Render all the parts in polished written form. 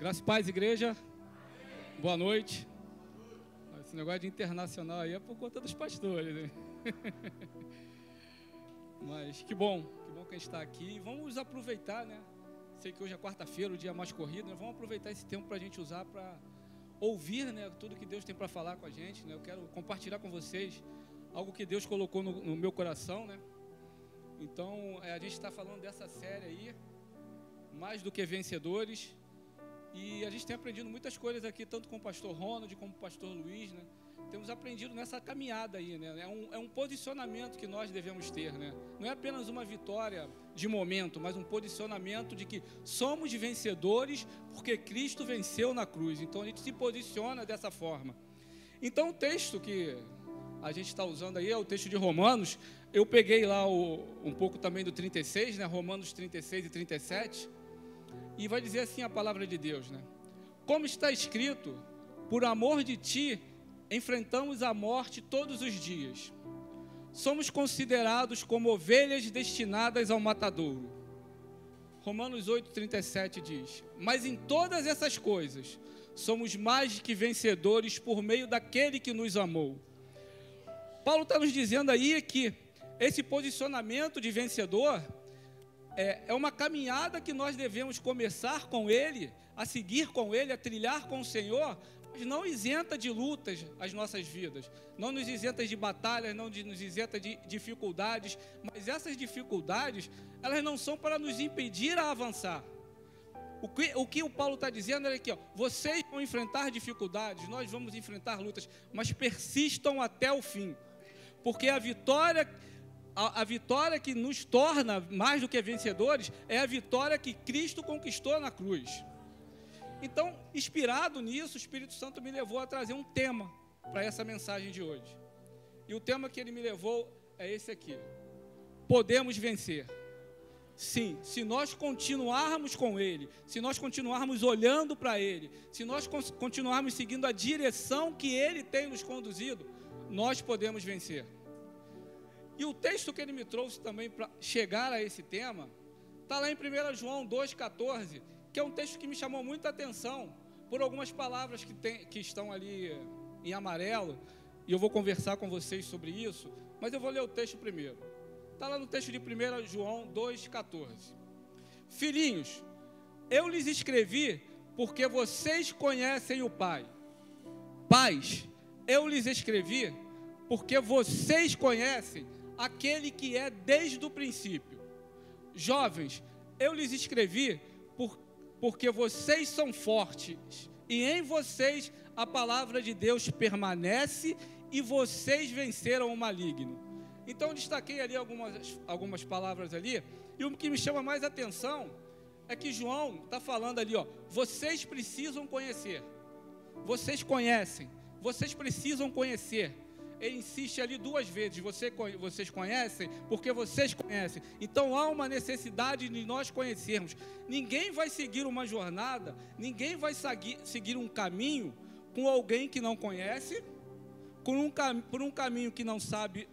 Graça e paz, igreja. Boa noite. Esse negócio de internacional aí é por conta dos pastores, né? Mas que bom que a gente está aqui. Vamos aproveitar, né? Sei que hoje é quarta-feira, o dia mais corrido, né? Vamos aproveitar esse tempo para a gente usar para ouvir, né, tudo que Deus tem para falar com a gente, né? Eu quero compartilhar com vocês algo que Deus colocou no meu coração, né? Então, a gente está falando dessa série aí, Mais do que Vencedores. E a gente tem aprendido muitas coisas aqui, tanto com o pastor Ronald como com o pastor Luiz, né? Temos aprendido nessa caminhada aí, né? É um posicionamento que nós devemos ter, né? Não é apenas uma vitória de momento, mas um posicionamento de que somos vencedores porque Cristo venceu na cruz. Então a gente se posiciona dessa forma. Então o texto que a gente está usando aí é o texto de Romanos. Eu peguei lá um pouco também do 36, né? Romanos 36 e 37. E vai dizer assim a palavra de Deus, né? Como está escrito, por amor de ti, enfrentamos a morte todos os dias. Somos considerados como ovelhas destinadas ao matadouro. Romanos 8,37 diz: mas em todas essas coisas, somos mais que vencedores por meio daquele que nos amou. Paulo está nos dizendo aí que esse posicionamento de vencedor é uma caminhada que nós devemos começar com Ele, a seguir com Ele, a trilhar com o Senhor, mas não isenta de lutas as nossas vidas, não nos isenta de batalhas, não nos isenta de dificuldades, mas essas dificuldades, elas não são para nos impedir a avançar. O que o Paulo está dizendo é que vocês vão enfrentar dificuldades, nós vamos enfrentar lutas, mas persistam até o fim, porque a vitória que nos torna mais do que vencedores é a vitória que Cristo conquistou na cruz. Então, inspirado nisso, o Espírito Santo me levou a trazer um tema para essa mensagem de hoje. E o tema que ele me levou é esse aqui: podemos vencer. Sim, se nós continuarmos com Ele, se nós continuarmos olhando para Ele, se nós continuarmos seguindo a direção que Ele tem nos conduzido, nós podemos vencer. E o texto que ele me trouxe também para chegar a esse tema, está lá em 1 João 2,14, que é um texto que me chamou muita atenção, por algumas palavras que estão ali em amarelo, e eu vou conversar com vocês sobre isso, mas eu vou ler o texto primeiro. Está lá no texto de 1 João 2,14. Filhinhos, eu lhes escrevi porque vocês conhecem o Pai. Pais, eu lhes escrevi porque vocês conhecem aquele que é desde o princípio. Jovens, eu lhes escrevi porque vocês são fortes, e em vocês a palavra de Deus permanece, e vocês venceram o maligno. Então eu destaquei ali algumas palavras ali, e o que me chama mais atenção é que João está falando ali, vocês precisam conhecer, vocês conhecem, vocês precisam conhecer. Ele insiste ali duas vezes: vocês conhecem, porque vocês conhecem. Então há uma necessidade de nós conhecermos. Ninguém vai seguir uma jornada, ninguém vai seguir um caminho com alguém que não conhece, por um caminho que não sabe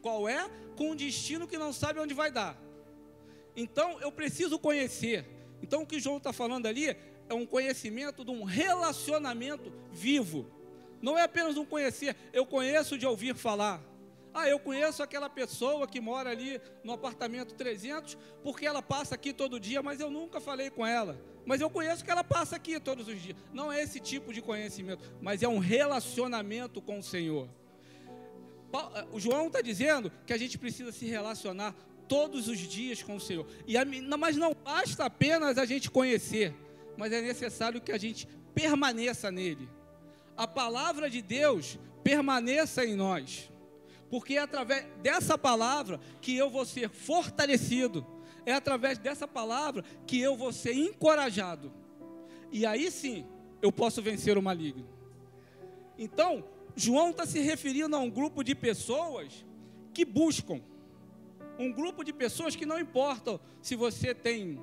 qual é, com um destino que não sabe onde vai dar. Então eu preciso conhecer. Então o que João está falando ali é um conhecimento de um relacionamento vivo. Não é apenas um conhecer, eu conheço de ouvir falar. Eu conheço aquela pessoa que mora ali no apartamento 300, porque ela passa aqui todo dia, mas eu nunca falei com ela. Mas eu conheço que ela passa aqui todos os dias. Não é esse tipo de conhecimento, mas é um relacionamento com o Senhor. O João está dizendo que a gente precisa se relacionar todos os dias com o Senhor. Mas não basta apenas a gente conhecer, mas é necessário que a gente permaneça nele. A palavra de Deus permaneça em nós, porque é através dessa palavra que eu vou ser fortalecido, é através dessa palavra que eu vou ser encorajado, e aí sim eu posso vencer o maligno. Então João está se referindo a um grupo de pessoas que buscam, um grupo de pessoas que não importa se você tem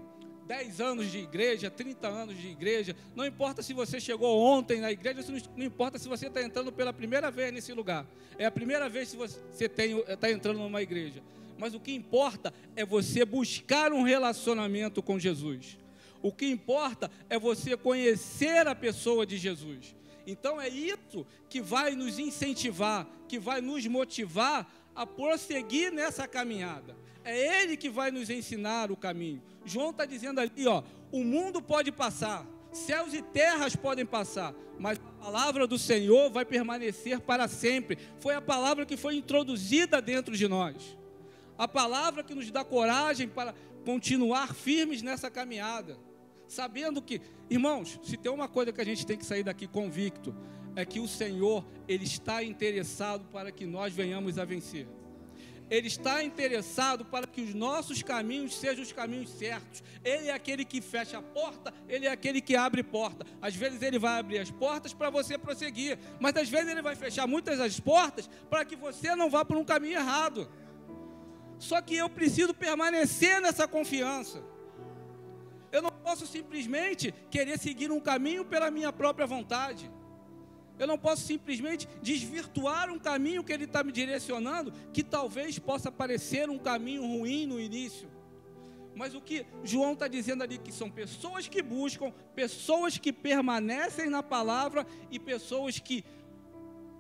10 anos de igreja, 30 anos de igreja, não importa se você chegou ontem na igreja, não importa se você está entrando pela primeira vez nesse lugar, é a primeira vez que você está entrando numa igreja, mas o que importa é você buscar um relacionamento com Jesus. O que importa é você conhecer a pessoa de Jesus. Então é isso que vai nos incentivar, que vai nos motivar a prosseguir nessa caminhada. É Ele que vai nos ensinar o caminho. João está dizendo ali, ó, o mundo pode passar, céus e terras podem passar, mas a palavra do Senhor vai permanecer para sempre. Foi a palavra que foi introduzida dentro de nós. A palavra que nos dá coragem para continuar firmes nessa caminhada. Sabendo que, irmãos, se tem uma coisa que a gente tem que sair daqui convicto, é que o Senhor, Ele está interessado para que nós venhamos a vencer. Ele está interessado para que os nossos caminhos sejam os caminhos certos. Ele é aquele que fecha a porta, Ele é aquele que abre porta. Às vezes Ele vai abrir as portas para você prosseguir, mas às vezes Ele vai fechar muitas das portas para que você não vá por um caminho errado. Só que eu preciso permanecer nessa confiança. Eu não posso simplesmente querer seguir um caminho pela minha própria vontade. Eu não posso simplesmente desvirtuar um caminho que Ele está me direcionando, que talvez possa parecer um caminho ruim no início. Mas o que João está dizendo ali, que são pessoas que buscam, pessoas que permanecem na palavra e pessoas que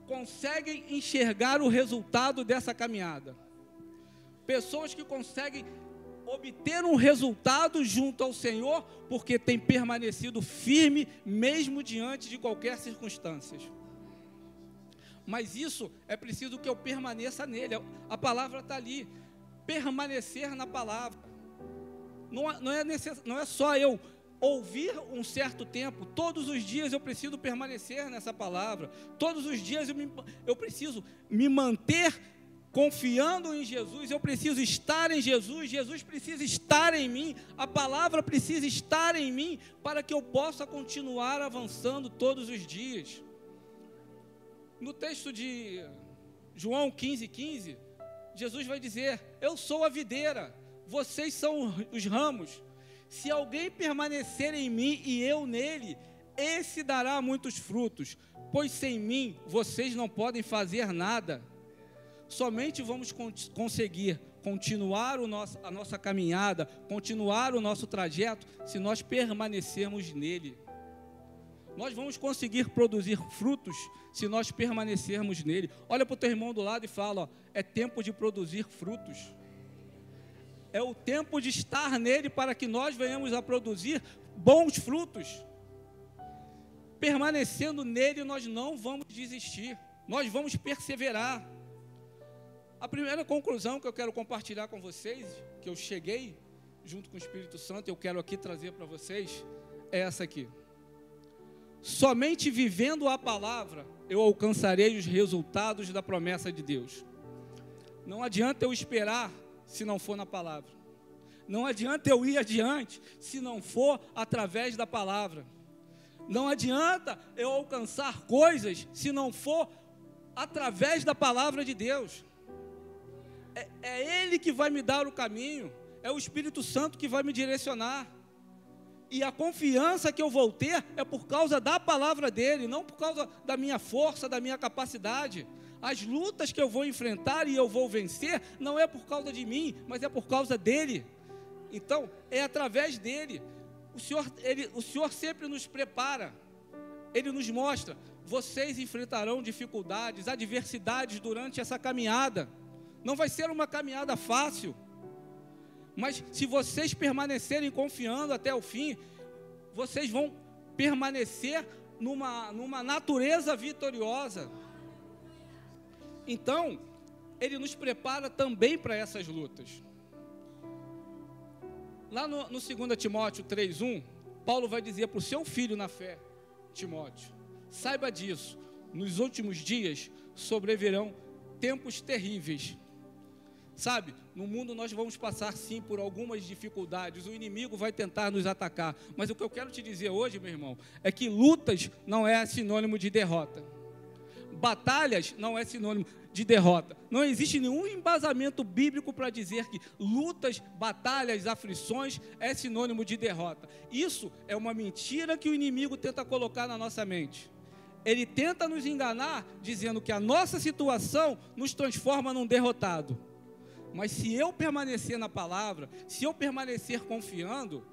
conseguem enxergar o resultado dessa caminhada. Pessoas que conseguem obter um resultado junto ao Senhor, porque tem permanecido firme, mesmo diante de qualquer circunstância. Mas isso é preciso que eu permaneça nele. A palavra está ali, permanecer na palavra. Não é só eu ouvir um certo tempo, todos os dias eu preciso permanecer nessa palavra, todos os dias eu preciso me manter confiando em Jesus, eu preciso estar em Jesus, Jesus precisa estar em mim, a palavra precisa estar em mim, para que eu possa continuar avançando todos os dias. No texto de João 15:15, Jesus vai dizer: eu sou a videira, vocês são os ramos. Se alguém permanecer em mim e eu nele, esse dará muitos frutos, pois sem mim vocês não podem fazer nada. Somente vamos conseguir continuar a nossa caminhada, continuar o nosso trajeto, se nós permanecermos nele. Nós vamos conseguir produzir frutos se nós permanecermos nele. Olha para o teu irmão do lado e fala: ó, é tempo de produzir frutos. É o tempo de estar nele para que nós venhamos a produzir bons frutos. Permanecendo nele, nós não vamos desistir, nós vamos perseverar. A primeira conclusão que eu quero compartilhar com vocês, que eu cheguei junto com o Espírito Santo, eu quero aqui trazer para vocês, é essa aqui. Somente vivendo a palavra, eu alcançarei os resultados da promessa de Deus. Não adianta eu esperar se não for na palavra. Não adianta eu ir adiante se não for através da palavra. Não adianta eu alcançar coisas se não for através da palavra de Deus. É Ele que vai me dar o caminho, é o Espírito Santo que vai me direcionar. E a confiança que eu vou ter é por causa da palavra dele, não por causa da minha força, da minha capacidade. As lutas que eu vou enfrentar e eu vou vencer, não é por causa de mim, mas é por causa dele. Então, é através dele. O Senhor sempre nos prepara, Ele nos mostra: vocês enfrentarão dificuldades, adversidades durante essa caminhada. Não vai ser uma caminhada fácil, mas se vocês permanecerem confiando até o fim, vocês vão permanecer numa natureza vitoriosa. Então, Ele nos prepara também para essas lutas. Lá no 2 Timóteo 3:1, Paulo vai dizer para o seu filho na fé, Timóteo: saiba disso, nos últimos dias sobrevirão tempos terríveis. Sabe, no mundo nós vamos passar sim por algumas dificuldades, o inimigo vai tentar nos atacar, mas o que eu quero te dizer hoje, meu irmão, é que lutas não é sinônimo de derrota, batalhas não é sinônimo de derrota. Não existe nenhum embasamento bíblico para dizer que lutas, batalhas, aflições é sinônimo de derrota. Isso é uma mentira que o inimigo tenta colocar na nossa mente. Ele tenta nos enganar dizendo que a nossa situação nos transforma num derrotado. Mas se eu permanecer na palavra, se eu permanecer confiando,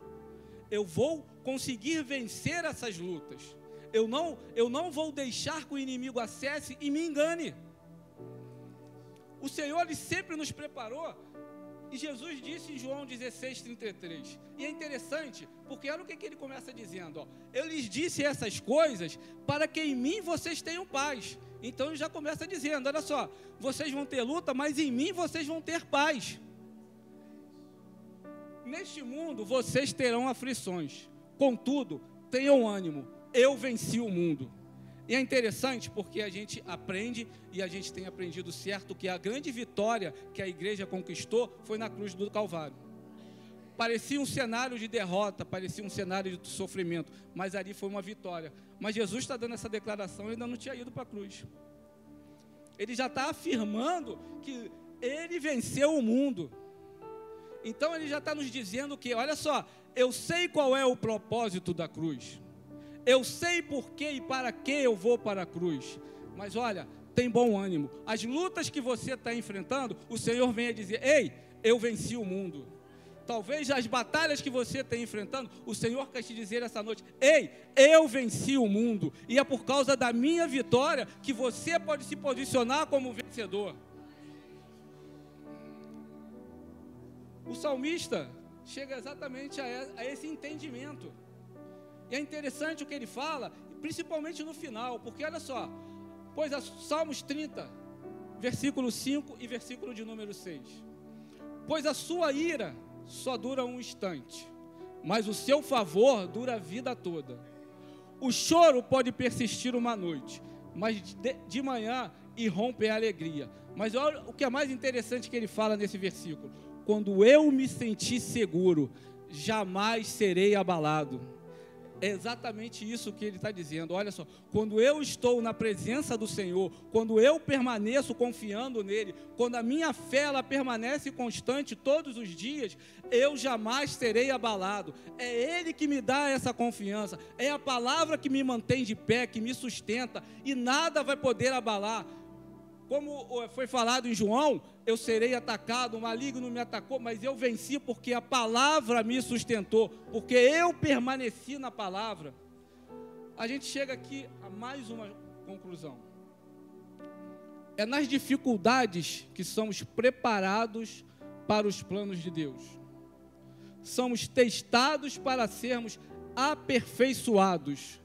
eu vou conseguir vencer essas lutas. Eu não vou deixar que o inimigo acesse e me engane. O Senhor, Ele sempre nos preparou. E Jesus disse em João 16:33. E é interessante, porque olha o que Ele começa dizendo. Ó, eu lhes disse essas coisas para que em mim vocês tenham paz. Então Ele já começa dizendo, olha só, vocês vão ter luta, mas em mim vocês vão ter paz. Neste mundo vocês terão aflições. Contudo, tenham ânimo. Eu venci o mundo. E é interessante porque a gente aprende, e a gente tem aprendido certo, que a grande vitória que a igreja conquistou foi na cruz do Calvário. Parecia um cenário de derrota, parecia um cenário de sofrimento, mas ali foi uma vitória. Mas Jesus está dando essa declaração, ele ainda não tinha ido para a cruz. Ele já está afirmando que ele venceu o mundo. Então ele já está nos dizendo que, olha só, eu sei qual é o propósito da cruz. Eu sei por que e para que eu vou para a cruz. Mas olha, tem bom ânimo. As lutas que você está enfrentando, o Senhor vem a dizer, ei, eu venci o mundo. Talvez as batalhas que você está enfrentando, o Senhor quer te dizer essa noite, ei, eu venci o mundo. E é por causa da minha vitória que você pode se posicionar como vencedor. O salmista chega exatamente a esse entendimento. E é interessante o que ele fala, principalmente no final, porque olha só, pois Salmos 30, versículo 5 e versículo de número 6. Pois a sua ira só dura um instante, mas o seu favor dura a vida toda. O choro pode persistir uma noite, mas de manhã irrompe a alegria. Mas olha o que é mais interessante que ele fala nesse versículo. Quando eu me senti seguro, jamais serei abalado. É exatamente isso que ele está dizendo. Olha só, quando eu estou na presença do Senhor, quando eu permaneço confiando nele, quando a minha fé ela permanece constante todos os dias, eu jamais serei abalado. É Ele que me dá essa confiança, é a palavra que me mantém de pé, que me sustenta, e nada vai poder abalar. Como foi falado em João, eu serei atacado, o maligno me atacou, mas eu venci porque a palavra me sustentou, porque eu permaneci na palavra. A gente chega aqui a mais uma conclusão. É nas dificuldades que somos preparados para os planos de Deus. Somos testados para sermos aperfeiçoados.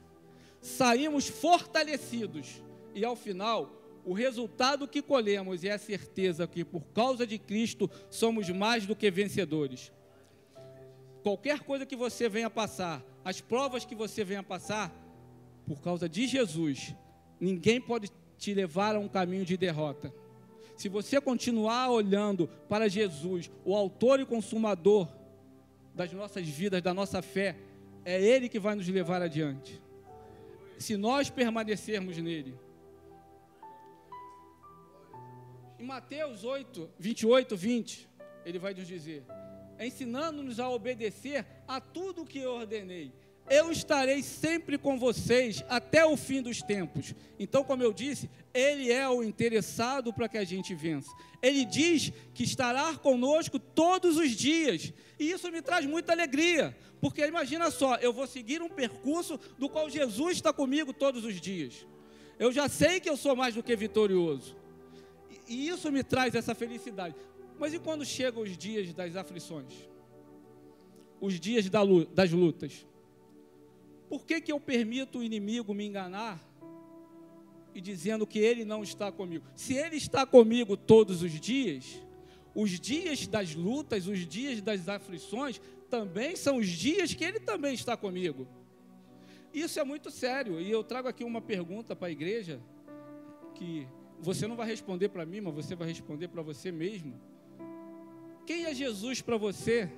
Saímos fortalecidos e ao final o resultado que colhemos é a certeza que, por causa de Cristo, somos mais do que vencedores. Qualquer coisa que você venha passar, as provas que você venha passar, por causa de Jesus, ninguém pode te levar a um caminho de derrota. Se você continuar olhando para Jesus, o autor e consumador das nossas vidas, da nossa fé, é Ele que vai nos levar adiante. Se nós permanecermos nele. Em Mateus 28, 20, ele vai nos dizer, ensinando-nos a obedecer a tudo o que eu ordenei. Eu estarei sempre com vocês até o fim dos tempos. Então, como eu disse, Ele é o interessado para que a gente vença. Ele diz que estará conosco todos os dias. E isso me traz muita alegria, porque imagina só, eu vou seguir um percurso do qual Jesus está comigo todos os dias. Eu já sei que eu sou mais do que vitorioso. E isso me traz essa felicidade. Mas e quando chegam os dias das aflições? Os dias das lutas? Por que eu permito o inimigo me enganar e dizendo que ele não está comigo? Se ele está comigo todos os dias das lutas, os dias das aflições, também são os dias que ele também está comigo. Isso é muito sério. E eu trago aqui uma pergunta para a igreja, que você não vai responder para mim, mas você vai responder para você mesmo. Quem é Jesus para você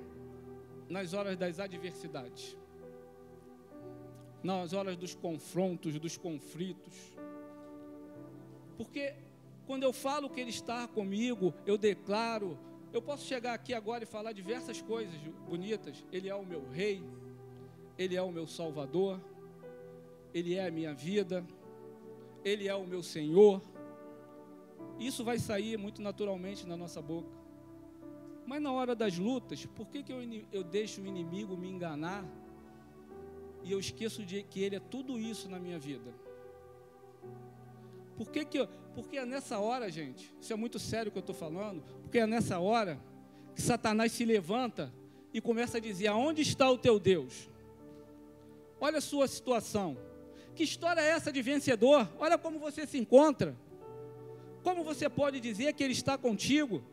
nas horas das adversidades? Nas horas dos confrontos, dos conflitos? Porque quando eu falo que Ele está comigo, eu declaro, eu posso chegar aqui agora e falar diversas coisas bonitas. Ele é o meu Rei, Ele é o meu Salvador, Ele é a minha vida, Ele é o meu Senhor. Isso vai sair muito naturalmente na nossa boca. Mas na hora das lutas, por que eu deixo o inimigo me enganar e eu esqueço de que Ele é tudo isso na minha vida. Porque é nessa hora, gente, isso é muito sério o que eu estou falando, porque é nessa hora que Satanás se levanta e começa a dizer: aonde está o teu Deus? Olha a sua situação. Que história é essa de vencedor? Olha como você se encontra. Como você pode dizer que Ele está contigo?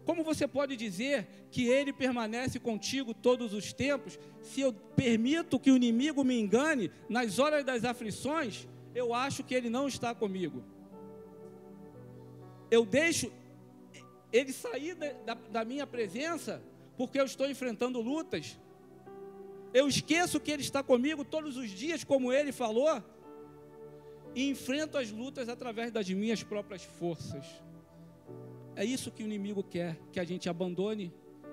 Como você pode dizer que Ele permanece contigo todos os tempos, se eu permito que o inimigo me engane nas horas das aflições? Eu acho que Ele não está comigo. Eu deixo Ele sair da minha presença porque eu estou enfrentando lutas. Eu esqueço que Ele está comigo todos os dias, como Ele falou, e enfrento as lutas através das minhas próprias forças. É isso que o inimigo quer, que a gente abandone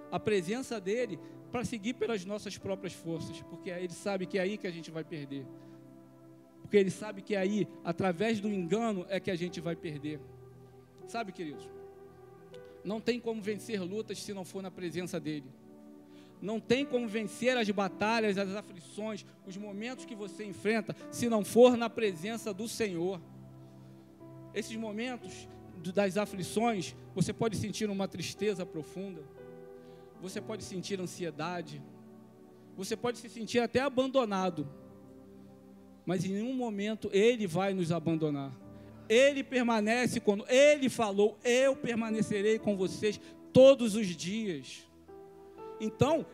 a presença dEle para seguir pelas nossas próprias forças, porque Ele sabe que é aí que a gente vai perder. Porque Ele sabe que é aí, através do engano, é que a gente vai perder. Sabe, queridos? Não tem como vencer lutas se não for na presença dEle. Não tem como vencer as batalhas, as aflições, os momentos que você enfrenta, se não for na presença do Senhor. Esses momentos das aflições, você pode sentir uma tristeza profunda, você pode sentir ansiedade, você pode se sentir até abandonado, mas em nenhum momento Ele vai nos abandonar. Ele permanece conosco. Ele falou: eu permanecerei com vocês todos os dias. Então,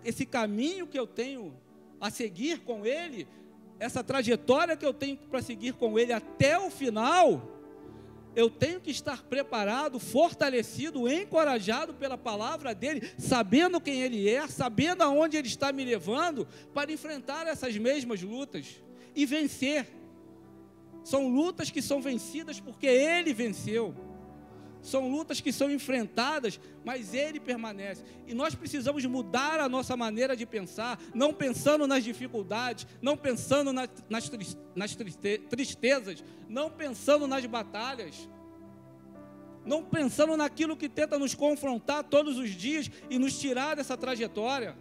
esse caminho que eu tenho a seguir com Ele, essa trajetória que eu tenho para seguir com Ele até o final, eu tenho que estar preparado, fortalecido, encorajado pela palavra dEle, sabendo quem Ele é, sabendo aonde Ele está me levando, para enfrentar essas mesmas lutas e vencer. São lutas que são vencidas porque Ele venceu. São lutas que são enfrentadas, mas Ele permanece. E nós precisamos mudar a nossa maneira de pensar, não pensando nas dificuldades, não pensando nas tristezas, não pensando nas batalhas, não pensando naquilo que tenta nos confrontar todos os dias e nos tirar dessa trajetória.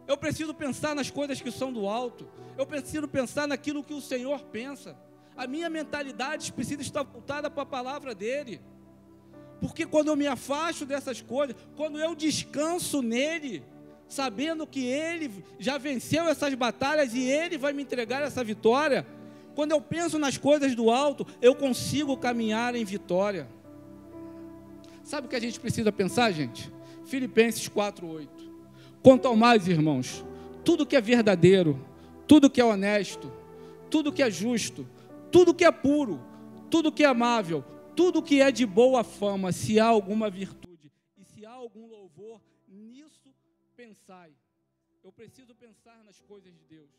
Eu preciso pensar nas coisas que são do alto. Eu preciso pensar naquilo que o Senhor pensa. A minha mentalidade precisa estar voltada para a palavra dEle. Porque quando eu me afasto dessas coisas, quando eu descanso nele, sabendo que Ele já venceu essas batalhas e Ele vai me entregar essa vitória, quando eu penso nas coisas do alto, eu consigo caminhar em vitória. Sabe o que a gente precisa pensar, gente? Filipenses 4:8. Quanto ao mais, irmãos, tudo que é verdadeiro, tudo que é honesto, tudo que é justo, tudo que é puro, tudo que é amável, tudo que é de boa fama, se há alguma virtude e se há algum louvor, nisso pensai. Eu preciso pensar nas coisas de Deus.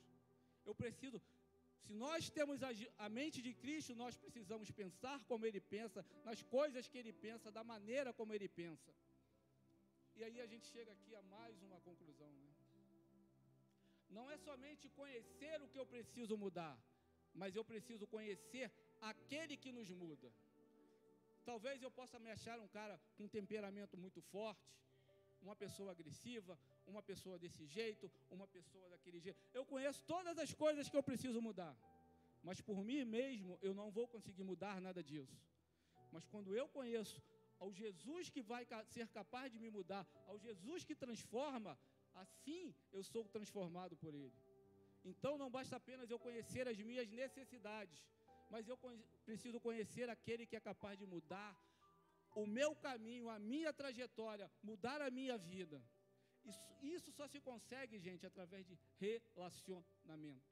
Se nós temos a mente de Cristo, nós precisamos pensar como Ele pensa, nas coisas que Ele pensa, da maneira como Ele pensa. E aí a gente chega aqui a mais uma conclusão, né? Não é somente conhecer o que eu preciso mudar, mas eu preciso conhecer aquele que nos muda. Talvez eu possa me achar um cara com um temperamento muito forte, uma pessoa agressiva, uma pessoa desse jeito, uma pessoa daquele jeito. Eu conheço todas as coisas que eu preciso mudar, mas por mim mesmo eu não vou conseguir mudar nada disso. Mas quando eu conheço ao Jesus que vai ser capaz de me mudar, ao Jesus que transforma, assim eu sou transformado por Ele. Então não basta apenas eu conhecer as minhas necessidades, mas eu preciso conhecer aquele que é capaz de mudar o meu caminho, a minha trajetória, mudar a minha vida. Isso só se consegue, gente, através de relacionamento.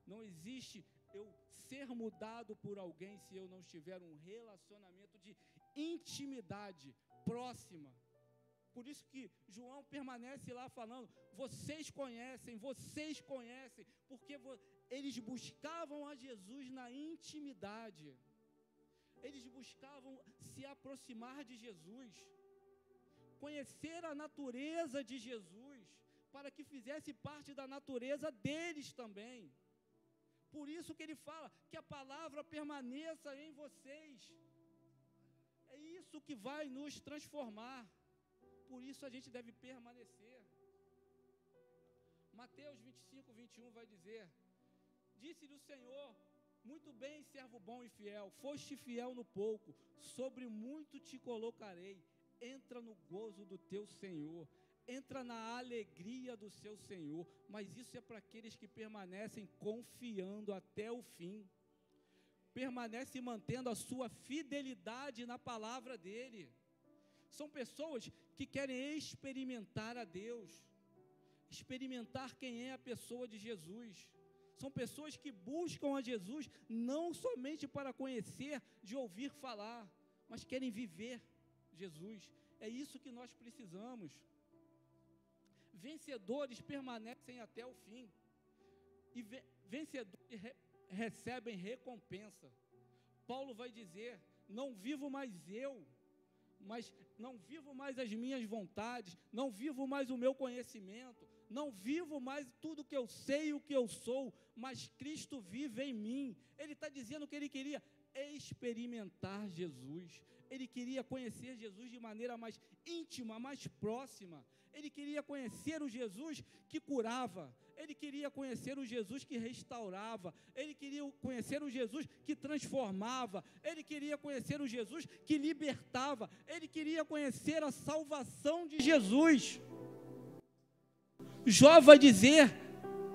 Não existe eu ser mudado por alguém se eu não estiver um relacionamento de intimidade próxima. Por isso que João permanece lá falando: vocês conhecem, porque eles buscavam a Jesus na intimidade. Eles buscavam se aproximar de Jesus, conhecer a natureza de Jesus, para que fizesse parte da natureza deles também. Por isso que ele fala que a palavra permaneça em vocês. É isso que vai nos transformar. Por isso a gente deve permanecer. Mateus 25, 21 vai dizer: disse-lhe o Senhor, muito bem, servo bom e fiel, foste fiel no pouco, sobre muito te colocarei, entra no gozo do teu Senhor, entra na alegria do seu Senhor. Mas isso é para aqueles que permanecem confiando até o fim, permanecem mantendo a sua fidelidade na palavra dele. São pessoas que querem experimentar a Deus, experimentar quem é a pessoa de Jesus. São pessoas que buscam a Jesus não somente para conhecer, de ouvir falar, mas querem viver Jesus. É isso que nós precisamos. Vencedores permanecem até o fim, e vencedores recebem recompensa. Paulo vai dizer: não vivo mais eu, mas não vivo mais as minhas vontades, não vivo mais o meu conhecimento, não vivo mais tudo que eu sei e o que eu sou, mas Cristo vive em mim. Ele está dizendo que ele queria experimentar Jesus, ele queria conhecer Jesus de maneira mais íntima, mais próxima. Ele queria conhecer o Jesus que curava, ele queria conhecer o Jesus que restaurava, ele queria conhecer o Jesus que transformava, ele queria conhecer o Jesus que libertava, ele queria conhecer a salvação de Jesus. Jó vai dizer: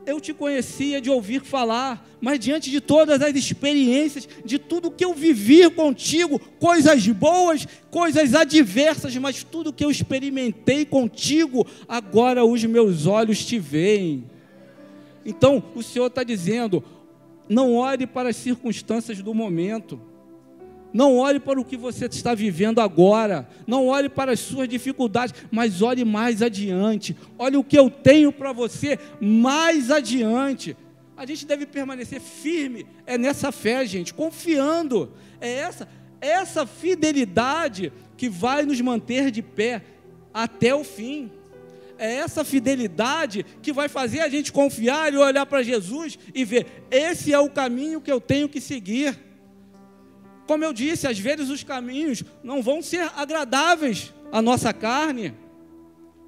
eu te conhecia de ouvir falar, mas diante de todas as experiências, de tudo que eu vivi contigo, coisas boas, coisas adversas, mas tudo que eu experimentei contigo, agora os meus olhos te veem. Então, o Senhor está dizendo: não olhe para as circunstâncias do momento, não olhe para o que você está vivendo agora, não olhe para as suas dificuldades, mas olhe mais adiante, olhe o que eu tenho para você mais adiante. A gente deve permanecer firme, é nessa fé, gente, confiando, é essa fidelidade que vai nos manter de pé até o fim. É essa fidelidade que vai fazer a gente confiar e olhar para Jesus e ver: esse é o caminho que eu tenho que seguir. Como eu disse, às vezes os caminhos não vão ser agradáveis à nossa carne,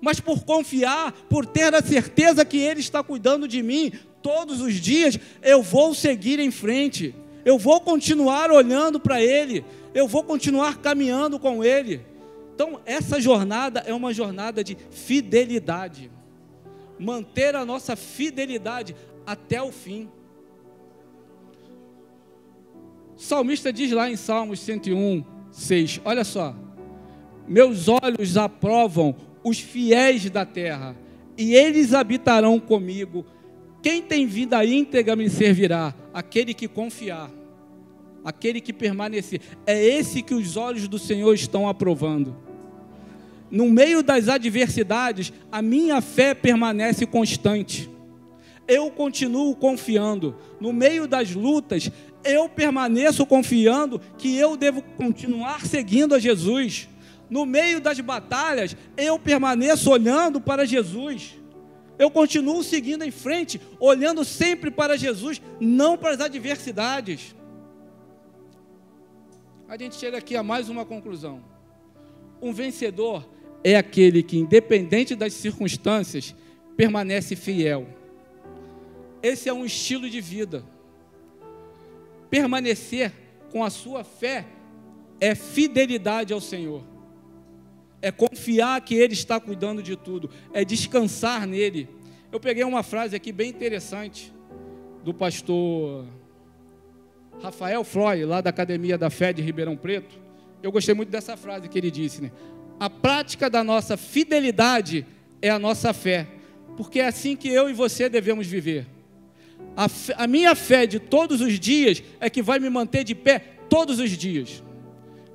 mas por confiar, por ter a certeza que Ele está cuidando de mim, todos os dias eu vou seguir em frente, eu vou continuar olhando para Ele, eu vou continuar caminhando com Ele. Então, essa jornada é uma jornada de fidelidade, manter a nossa fidelidade até o fim. O salmista diz lá em Salmos 101, 6, olha só: meus olhos aprovam os fiéis da terra, e eles habitarão comigo. Quem tem vida íntegra me servirá, aquele que confiar, aquele que permanecer. É esse que os olhos do Senhor estão aprovando. No meio das adversidades, a minha fé permanece constante. Eu continuo confiando. No meio das lutas, eu permaneço confiando que eu devo continuar seguindo a Jesus. No meio das batalhas, eu permaneço olhando para Jesus. Eu continuo seguindo em frente, olhando sempre para Jesus, não para as adversidades. A gente chega aqui a mais uma conclusão. Um vencedor é aquele que, independente das circunstâncias, permanece fiel. Esse é um estilo de vida. Permanecer com a sua fé é fidelidade ao Senhor. É confiar que Ele está cuidando de tudo. É descansar nele. Eu peguei uma frase aqui bem interessante do pastor Rafael Floy, lá da Academia da Fé de Ribeirão Preto. Eu gostei muito dessa frase que ele disse, né? A prática da nossa fidelidade é a nossa fé, porque é assim que eu e você devemos viver. A minha fé de todos os dias é que vai me manter de pé todos os dias.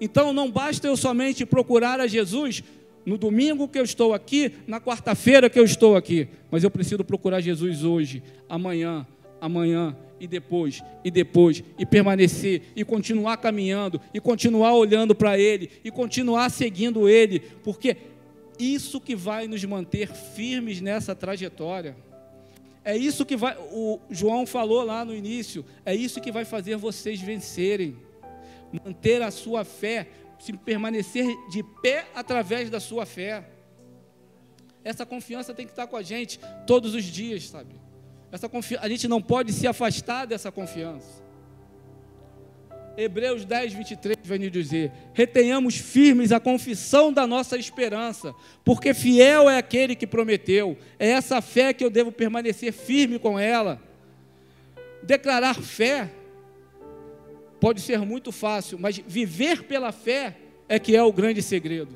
Então não basta eu somente procurar a Jesus no domingo que eu estou aqui, na quarta-feira que eu estou aqui, mas eu preciso procurar Jesus hoje, amanhã e depois, e permanecer, e continuar caminhando, e continuar olhando para Ele, e continuar seguindo Ele, porque isso que vai nos manter firmes nessa trajetória. É isso que vai, o João falou lá no início, é isso que vai fazer vocês vencerem. Manter a sua fé, se permanecer de pé através da sua fé. Essa confiança tem que estar com a gente todos os dias, sabe? A gente não pode se afastar dessa confiança. Hebreus 10, 23 vai nos dizer: retenhamos firmes a confissão da nossa esperança, porque fiel é aquele que prometeu. É essa fé que eu devo permanecer firme com ela. Declarar fé pode ser muito fácil, mas viver pela fé é que é o grande segredo.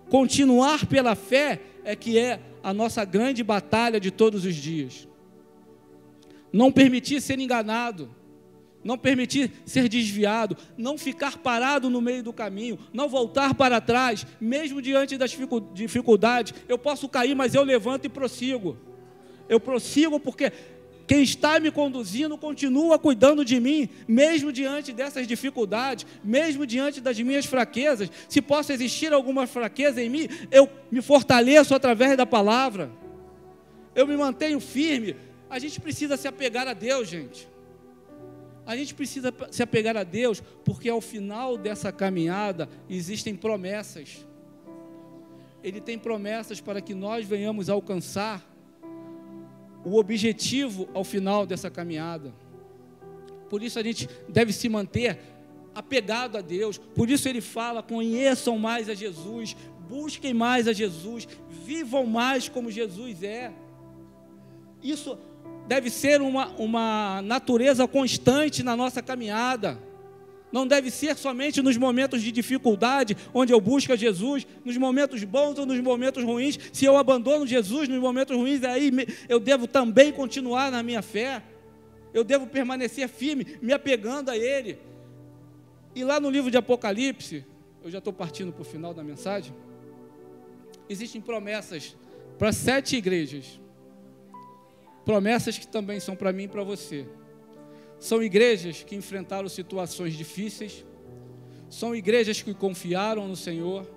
Continuar pela fé é que é a nossa grande batalha de todos os dias. Não permitir ser enganado, não permitir ser desviado, não ficar parado no meio do caminho, não voltar para trás, mesmo diante das dificuldades. Eu posso cair, mas eu levanto e prossigo. Eu prossigo porque quem está me conduzindo continua cuidando de mim, mesmo diante dessas dificuldades, mesmo diante das minhas fraquezas. Se possa existir alguma fraqueza em mim, eu me fortaleço através da palavra. Eu me mantenho firme. A gente precisa se apegar a Deus, gente. A gente precisa se apegar a Deus, porque ao final dessa caminhada existem promessas. Ele tem promessas para que nós venhamos a alcançar o objetivo ao final dessa caminhada. Por isso a gente deve se manter apegado a Deus. Por isso ele fala: conheçam mais a Jesus, busquem mais a Jesus, vivam mais como Jesus é. Isso deve ser uma natureza constante na nossa caminhada. Não deve ser somente nos momentos de dificuldade, onde eu busco a Jesus, nos momentos bons ou nos momentos ruins. Se eu abandono Jesus nos momentos ruins, aí eu devo também continuar na minha fé. Eu devo permanecer firme, me apegando a Ele. E lá no livro de Apocalipse, eu já estou partindo para o final da mensagem, existem promessas para 7 igrejas. Promessas que também são para mim e para você. São igrejas que enfrentaram situações difíceis, são igrejas que confiaram no Senhor,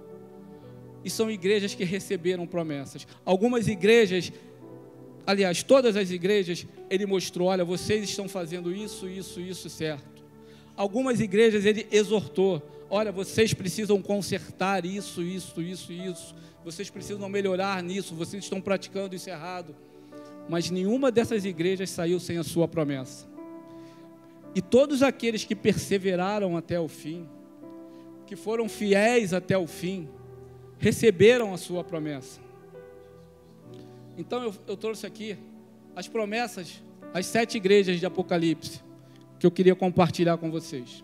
e são igrejas que receberam promessas. Algumas igrejas, aliás, todas as igrejas, ele mostrou: olha, vocês estão fazendo isso, isso, isso certo. Algumas igrejas ele exortou: olha, vocês precisam consertar isso, isso, isso, isso. Vocês precisam melhorar nisso, vocês estão praticando isso errado. Mas nenhuma dessas igrejas saiu sem a sua promessa. E todos aqueles que perseveraram até o fim, que foram fiéis até o fim, receberam a sua promessa. Então eu trouxe aqui as promessas, as 7 igrejas de Apocalipse, que eu queria compartilhar com vocês.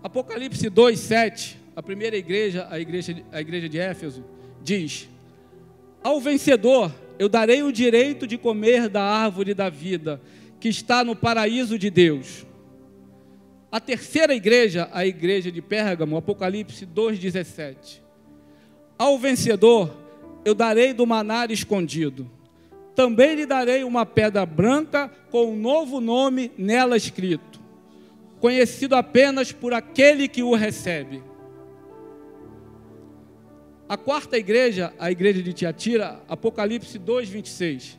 Apocalipse 2, 7, a primeira igreja, a igreja de Éfeso, diz: ao vencedor eu darei o direito de comer da árvore da vida, que está no paraíso de Deus. A terceira igreja, a igreja de Pérgamo, Apocalipse 2,17. Ao vencedor eu darei do maná escondido. Também lhe darei uma pedra branca com um novo nome nela escrito, conhecido apenas por aquele que o recebe. A quarta igreja, a igreja de Tiatira, Apocalipse 2,26.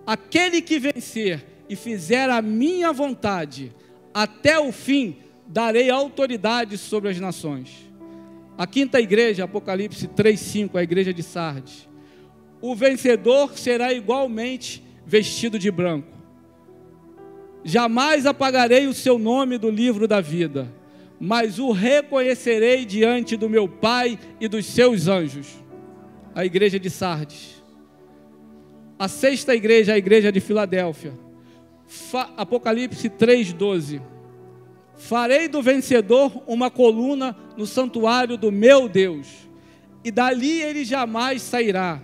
Aquele que vencer e fizer a minha vontade, até o fim, darei autoridade sobre as nações. A quinta igreja, Apocalipse 3,5, a igreja de Sardes. O vencedor será igualmente vestido de branco. Jamais apagarei o seu nome do livro da vida, mas o reconhecerei diante do meu Pai e dos seus anjos. A igreja de Sardes. A sexta igreja, a igreja de Filadélfia. Apocalipse 3,12. Farei do vencedor uma coluna no santuário do meu Deus, e dali ele jamais sairá.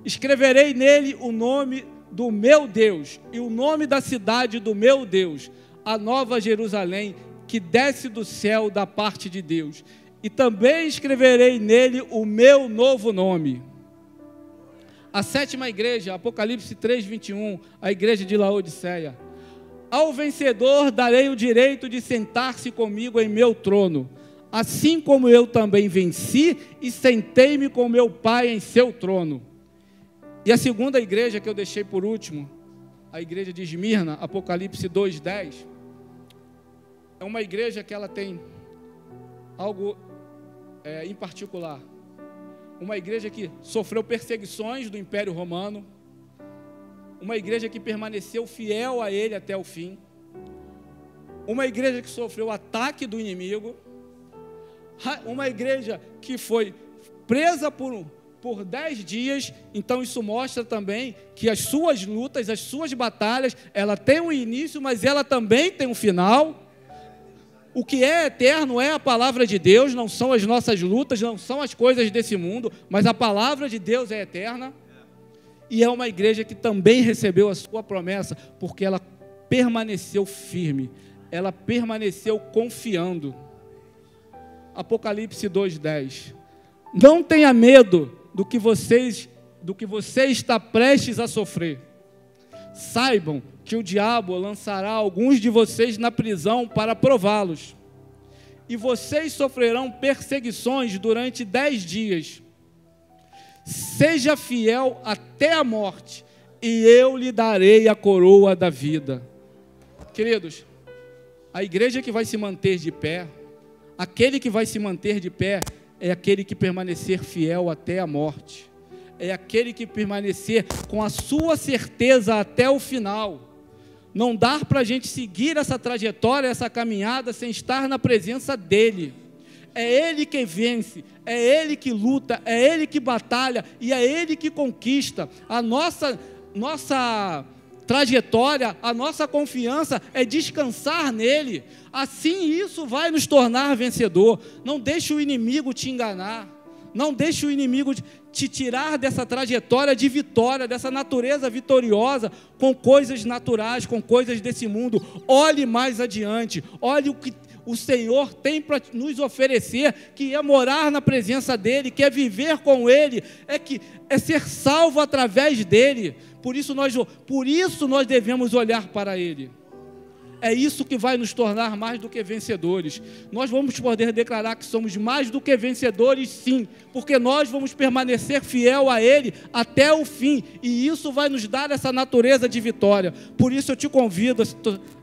Escreverei nele o nome do meu Deus e o nome da cidade do meu Deus, a nova Jerusalém, que desce do céu da parte de Deus, e também escreverei nele o meu novo nome. A sétima igreja, Apocalipse 3,21, a igreja de Laodiceia. Ao vencedor darei o direito de sentar-se comigo em meu trono, assim como eu também venci e sentei-me com meu Pai em seu trono. E a segunda igreja que eu deixei por último, a igreja de Esmirna, Apocalipse 2,10, é uma igreja que ela tem algo em particular. uma igreja que sofreu perseguições do Império Romano, uma igreja que permaneceu fiel a Ele até o fim, uma igreja que sofreu ataque do inimigo, uma igreja que foi presa por 10 dias. Então isso mostra também que as suas lutas, as suas batalhas, ela tem um início, mas ela também tem um final. O que é eterno é a palavra de Deus, não são as nossas lutas, não são as coisas desse mundo, mas a palavra de Deus é eterna. E é uma igreja que também recebeu a sua promessa, porque ela permaneceu firme, ela permaneceu confiando. Apocalipse 2:10. Não tenha medo do que você está prestes a sofrer. Saibam que o diabo lançará alguns de vocês na prisão para prová-los. E vocês sofrerão perseguições durante 10 dias. Seja fiel até a morte, e eu lhe darei a coroa da vida. Queridos, a igreja que vai se manter de pé, aquele que vai se manter de pé, é aquele que permanecer fiel até a morte. É aquele que permanecer com a sua certeza até o final. Não dá para a gente seguir essa trajetória, essa caminhada, sem estar na presença dEle. É Ele que vence, é Ele que luta, é Ele que batalha e é Ele que conquista. A nossa trajetória, a nossa confiança é descansar nele. Assim isso vai nos tornar vencedor. Não deixe o inimigo te enganar. Não deixe o inimigo te tirar dessa trajetória de vitória, dessa natureza vitoriosa, com coisas naturais, com coisas desse mundo. Olhe mais adiante, olhe o que o Senhor tem para nos oferecer, que é morar na presença dEle, que é viver com Ele, é ser salvo através dEle. Por isso nós devemos olhar para Ele. É isso que vai nos tornar mais do que vencedores. Nós vamos poder declarar que somos mais do que vencedores, sim, porque nós vamos permanecer fiel a Ele até o fim, e isso vai nos dar essa natureza de vitória. Por isso eu te convido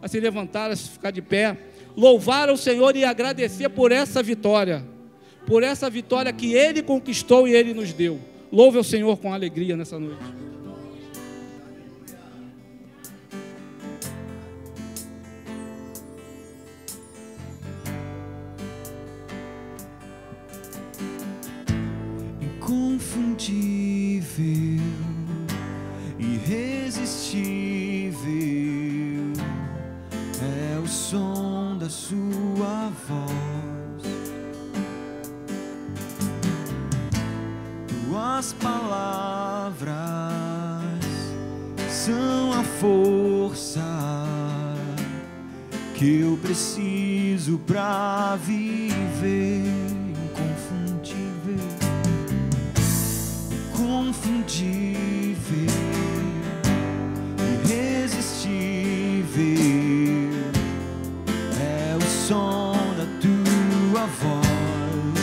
a se levantar, a se ficar de pé, louvar ao Senhor e agradecer por essa vitória que Ele conquistou e Ele nos deu. Louve ao Senhor com alegria nessa noite. Inconfundível, irresistível é o som da sua voz. Tuas palavras são a força que eu preciso para viver. Inconfundível, irresistível é o som da tua voz.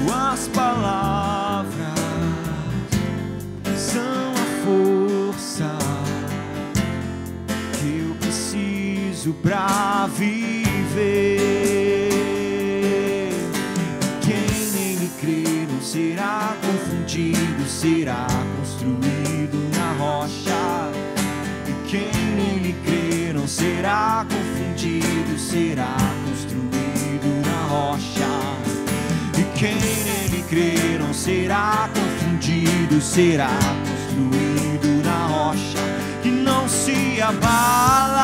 Tuas palavras são a força que eu preciso para viver. Será confundido, será construído na rocha. E quem nele crê não será confundido, será construído na rocha. E quem nele crê não será confundido, será construído na rocha, que não se abala.